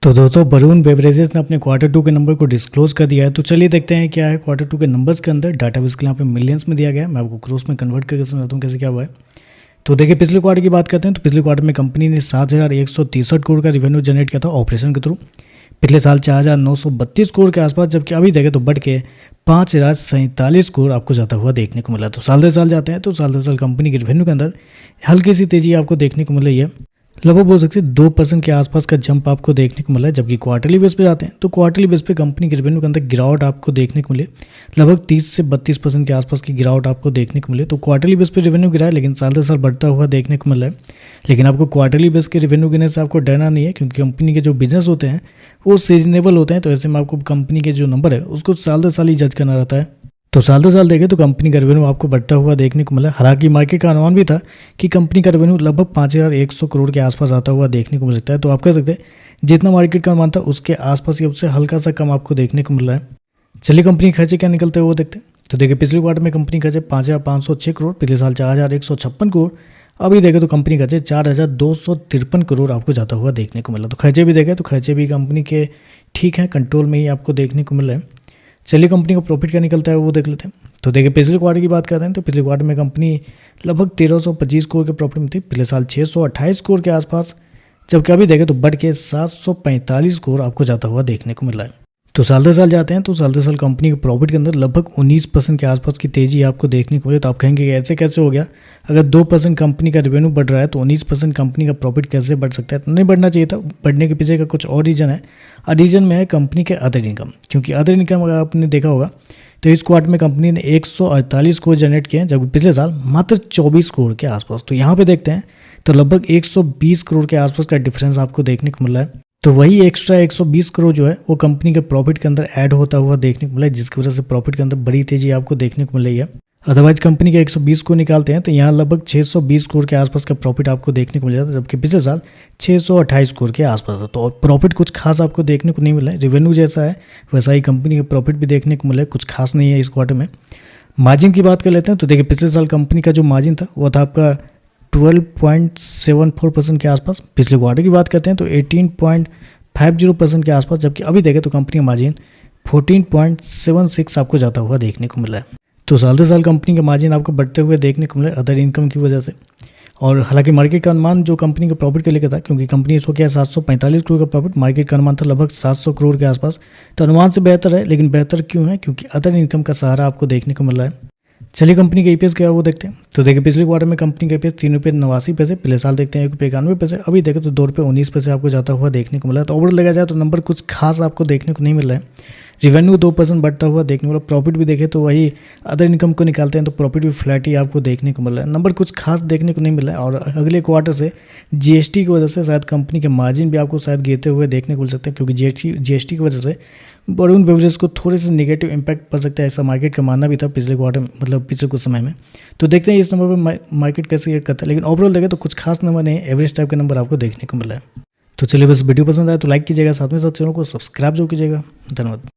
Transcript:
तो दोस्तों वरुण बेवरेजेस ने अपने क्वार्टर 2 के नंबर को डिस्क्लोज कर दिया है। तो चलिए देखते हैं क्या है क्वार्टर 2 के नंबर्स के अंदर। डाटा बेस के यहाँ पे मिलियंस में दिया गया है। मैं आपको क्रोस में कन्वर्ट करके समझाता हूँ कैसे क्या हुआ है। तो देखिए पिछले क्वार्टर की बात करते हैं तो पिछले क्वार्टर में कंपनी ने 7,163 करोड़ का रिवेन्यू जनरेट किया था ऑपरेशन के थ्रू। पिछले साल 4,932 करोड़ के आसपास, जबकि अभी देखें तो बढ़ के 5,047 करोड़ आपको जाता हुआ देखने को मिला। तो साल दर साल जाते हैं तो साल दर साल कंपनी के रिवेन्यू के अंदर हल्की सी तेजी आपको देखने को मिल रही है। लगभग बोल सकते हैं 2% के आसपास का जंप आपको देखने को मिला है। जबकि क्वार्टरली बेस पे जाते हैं तो क्वार्टरली बेस पे कंपनी के रेवेन्यू के अंदर गिरावट आपको देखने को मिले। लगभग 30 से 32% के आसपास की गिरावट आपको देखने को मिले। तो क्वार्टरली बेस पे रेवेन्यू गिरा है, लेकिन साल दर साल बढ़ता हुआ देखने को मिल रहा है। लेकिन आपको क्वार्टरली बेस के रेवेन्यू गिरने से आपको डरना नहीं है, क्योंकि कंपनी के जो बिजनेस होते हैं वो सीजनेबल होते हैं। तो ऐसे में आपको कंपनी के जो नंबर है उसको साल दर साल ही जज करना रहता है। तो साल दर साल देखें तो कंपनी का रेवेन्यू आपको बढ़ता हुआ देखने को मिला। हालांकि मार्केट का अनुमान भी था कि कंपनी का रेवेन्यू लगभग 5,100 करोड़ के आसपास आता हुआ देखने को मिल सकता है। तो आप कह सकते हैं जितना मार्केट का अनुमान था उसके आसपास ही उससे हल्का सा कम आपको देखने को मिल रहा है। चलिए कंपनी खर्चे क्या निकलते हैं वो देखते हैं। तो देखिए पिछले क्वार्टर में कंपनी खर्चे 5,506 करोड़, पिछले साल 4,156 करोड़। अभी देखें तो कंपनी खर्चे 4,253 करोड़ आपको जाता हुआ देखने को मिला। तो खर्चे भी देखें तो खर्चे भी कंपनी के ठीक है, कंट्रोल में ही आपको देखने को मिल रहा है। चलिए कंपनी का प्रॉफिट क्या निकलता है वो देख लेते हैं। तो देखिए पिछले क्वार्टर की बात करते हैं तो पिछले क्वार्टर में कंपनी लगभग 1,325 करोड़ के प्रॉफिट में थी। पिछले साल 628 करोड़ के आसपास, जबकि अभी देखें तो बढ़ के 745 करोड़ आपको जाता हुआ देखने को मिला है। तो साल दर साल जाते हैं तो साल दर साल कंपनी के प्रॉफिट के अंदर लगभग 19% के आसपास की तेजी आपको देखने को मिले। तो आप कहेंगे कि ऐसे कैसे हो गया, अगर 2% कंपनी का रेवेन्यू बढ़ रहा है तो 19% कंपनी का प्रॉफिट कैसे बढ़ सकता है। तो नहीं बढ़ना चाहिए था, बढ़ने के पीछे का कुछ और रीज़न है। रीज़न में है कंपनी के अदर इनकम, क्योंकि अदर इनकम अगर आपने देखा होगा तो इस क्वार्टर में कंपनी ने 148 करोड़ जनरेट किए हैं, जबकि पिछले साल मात्र 24 करोड़ के आसपास। तो यहाँ पे देखते हैं तो लगभग 120 करोड़ के आसपास का डिफरेंस आपको देखने को मिल रहा है। तो वही एक्स्ट्रा 120 करोड़ जो है वो कंपनी के प्रॉफिट के अंदर ऐड होता हुआ देखने को मिला है, जिसकी वजह से प्रॉफिट के अंदर बड़ी तेजी आपको देखने को मिल रही है। अदरवाइज कंपनी के 120 को निकालते हैं तो यहाँ लगभग 620 करोड़ के आसपास का प्रॉफिट आपको देखने को मिल जाता है, जबकि पिछले साल 628 करोड़ के आसपास था। तो प्रॉफिट कुछ खास आपको देखने को नहीं मिला है। रेवेन्यू जैसा है वैसा ही कंपनी का प्रॉफिट भी देखने को मिला है, कुछ खास नहीं है इस क्वार्टर में। मार्जिन की बात कर लेते हैं तो देखिए पिछले साल कंपनी का जो मार्जिन था वो था आपका 12.74% के आसपास। पिछले क्वार्टर की बात करते हैं तो 18.50% के आसपास, जबकि अभी देखें तो कंपनी का मार्जिन 14.76 आपको जाता हुआ देखने को मिला है। तो साल दर साल कंपनी का मार्जिन आपको बढ़ते हुए देखने को मिला अदर इनकम की वजह से। और हालांकि मार्केट का अनुमान जो कंपनी के प्रॉफिट के लिए था, क्योंकि कंपनी इसको क्या है 745 करोड़ का प्रॉफिट, मार्केट का अनुमान था लगभग 700 करोड़ के आसपास। तो अनुमान से बेहतर है, लेकिन बेहतर क्यों है, क्योंकि अदर इनकम का सहारा आपको देखने को मिल रहा है। चलिए कंपनी का ईपीएस क्या है वो देखते हैं। तो देखिए पिछले क्वार्टर में कंपनी का ईपीएस 3,89 रुपये, पिछले साल देखते हैं 1,91 रुपये। अभी देखें तो 2,19 आपको जाता हुआ देखने को मिला है। तो ओवरऑल देखा जाए तो नंबर कुछ खास आपको देखने को नहीं मिल रहा है। रेवेन्यू 2% बढ़ता हुआ देखने को मिला। प्रॉफिट भी देखें तो वही अदर इनकम को निकालते हैं तो प्रॉफिट भी फ्लैट ही आपको देखने को मिल रहा है। नंबर कुछ खास देखने को नहीं मिल रहा है। और अगले क्वार्टर से जीएसटी की वजह से शायद कंपनी के मार्जिन भी आपको शायद गिरते हुए देखने को मिल सकते हैं, क्योंकि जीएसटी की वजह से वरुण बेवरेज को थोड़े से नेगेटिव इंपैक्ट पड़ सकता है, ऐसा मार्केट का मानना भी था पिछले क्वार्टर मतलब पिछले कुछ समय में। तो देखते हैं इस नंबर पर मार्केट कैसे रिएक्ट करता है। लेकिन ओवरऑल देखें तो कुछ खास नंबर नहीं, एवरेज टाइप के नंबर आपको देखने को मिला है। तो चलिए बस वीडियो पसंद आया तो लाइक कीजिएगा, साथ में साथ चैनल को सब्सक्राइब जो कीजिएगा। धन्यवाद।